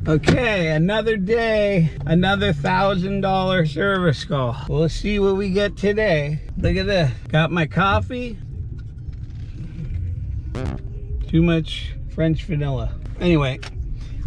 Okay, another day, another $1,000 service call. We'll see what we get today. Look at this. Got my coffee. Too much French vanilla. Anyway,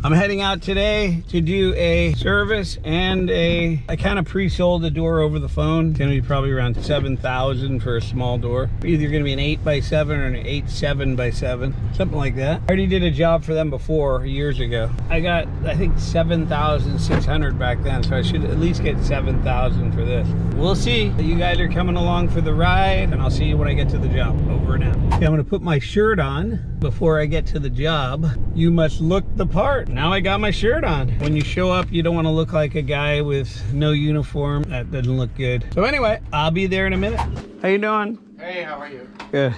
I'm heading out today to do a service and I kind of pre-sold the door over the phone. It's gonna be probably around $7,000 for a small door. Either gonna be an 8x7 or an 8.7x7, something like that. I already did a job for them before, years ago. I got, I think, 7,600 back then, so I should at least get 7,000 for this. We'll see. You guys are coming along for the ride, and I'll see you when I get to the job. Over and out. Okay, I'm gonna put my shirt on before I get to the job. You must look the part. Now I got my shirt on. When you show up, you don't want to look like a guy with no uniform. That doesn't look good. So anyway, I'll be there in a minute. How you doing? Hey, how are you? Good.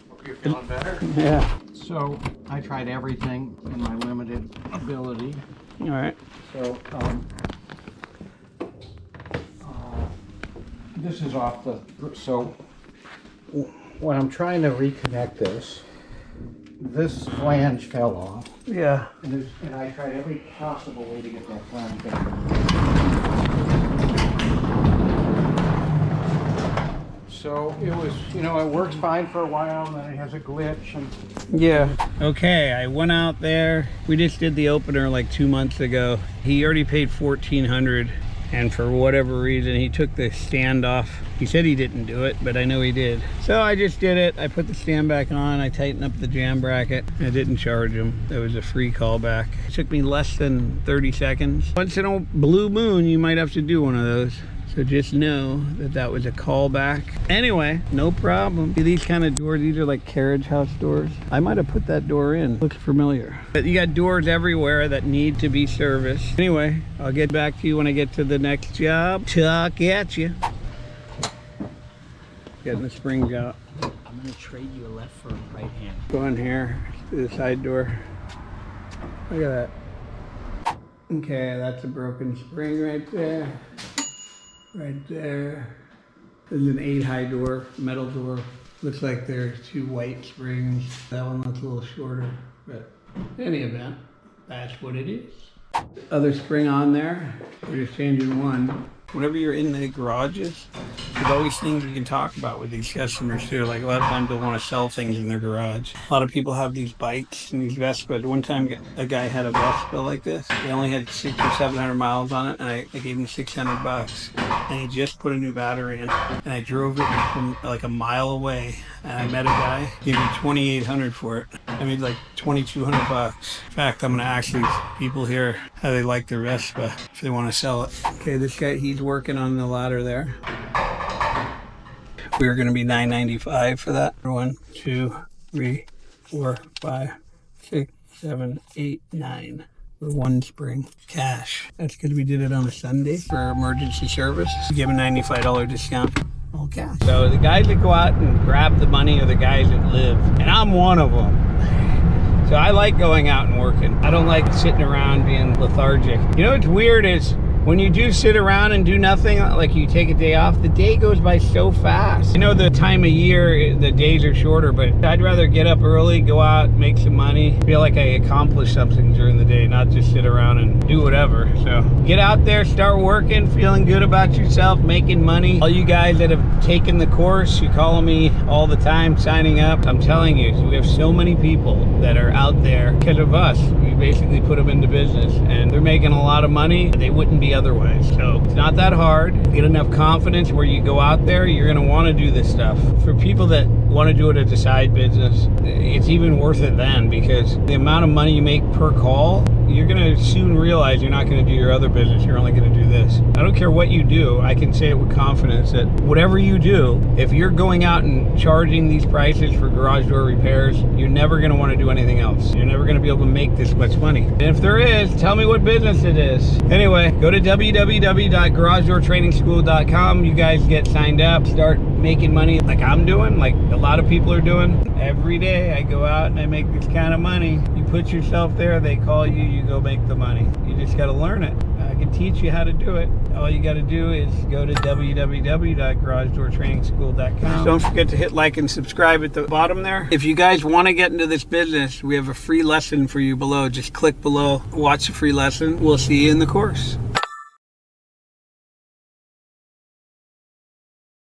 Hope you're feeling better. Yeah. So I tried everything in my limited ability. All right. So this is off the. So when I'm trying to reconnect this flange fell off. Yeah. And I tried every possible way to get that flange back. So it was, you know, it works fine for a while, and then it has a glitch. And Yeah. Okay, I went out there. We just did the opener like 2 months ago. He already paid $1,400, and for whatever reason, he took the stand off. He said he didn't do it, but I know he did. So I just did it. I put the stand back on. I tightened up the jam bracket. I didn't charge him. It was a free callback. It took me less than 30 seconds. Once in a blue moon, you might have to do one of those. So just know that that was a callback. Anyway, no problem. See these kind of doors, these are like carriage house doors. I might have put that door in. Looks familiar. But you got doors everywhere that need to be serviced. Anyway, I'll get back to you when I get to the next job. Talk at you. Getting the springs out. I'm gonna trade you a left for a right hand. Go in here to the side door. Look at that. Okay, that's a broken spring right there. Right there. There's an 8-high door, metal door. Looks like there's 2 white springs. That one looks a little shorter, but in any event, that's what it is. Other spring on there. We're just changing one. Whenever you're in the garages, there's always things you can talk about with these customers too. Like a lot of times they'll want to sell things in their garage. A lot of people have these bikes and these Vespa. One time a guy had a Vespa like this. He only had 600 or 700 miles on it, and I gave him $600. And he just put a new battery in. And I drove it from like a mile away, and I met a guy, gave me $2,800 for it. I made like $2,200. In fact, I'm gonna ask these people here how they like their Vespa if they want to sell it. Okay, this guy, he's working on the ladder there. We're gonna be $9.95 for that. 1, 2, 3, 4, 5, 6, 7, 8, 9. For 1 spring. Cash. That's because we did it on a Sunday for emergency service. We give a $95 discount. All cash. So the guys that go out and grab the money are the guys that live. And I'm one of them. So I like going out and working. I don't like sitting around being lethargic. You know what's weird is when you do sit around and do nothing, like you take a day off, the day goes by so fast. You know, the time of year, the days are shorter, but I'd rather get up early, go out, make some money, feel like I accomplished something during the day, not just sit around and do whatever. So get out there, start working, feeling good about yourself, making money. All you guys that have taken the course, you call me all the time, signing up. I'm telling you, we have so many people that are out there because of us. We basically put them into business, and they're making a lot of money. They wouldn't be otherwise. So it's not that hard. Get enough confidence where you go out there, you're going to want to do this stuff. For people that want to do it as a side business, it's even worth it then, because the amount of money you make per call, you're going to soon realize you're not going to do your other business. You're only going to do this. I don't care what you do. I can say it with confidence that whatever you do, if you're going out and charging these prices for garage door repairs, you're never going to want to do anything else. You're never going to be able to make this much money. And if there is, tell me what business it is. Anyway, go to www.garagedoortrainingschool.com. You guys get signed up, start making money like I'm doing, like a lot of people are doing. Every day I go out and I make this kind of money. You put yourself there, they call you, you go make the money. You just got to learn it. I can teach you how to do it. All you got to do is go to www.garagedoortrainingschool.com. Don't forget to hit like and subscribe at the bottom there. If you guys want to get into this business, we have a free lesson for you below. Just click below, watch the free lesson. We'll see you in the course.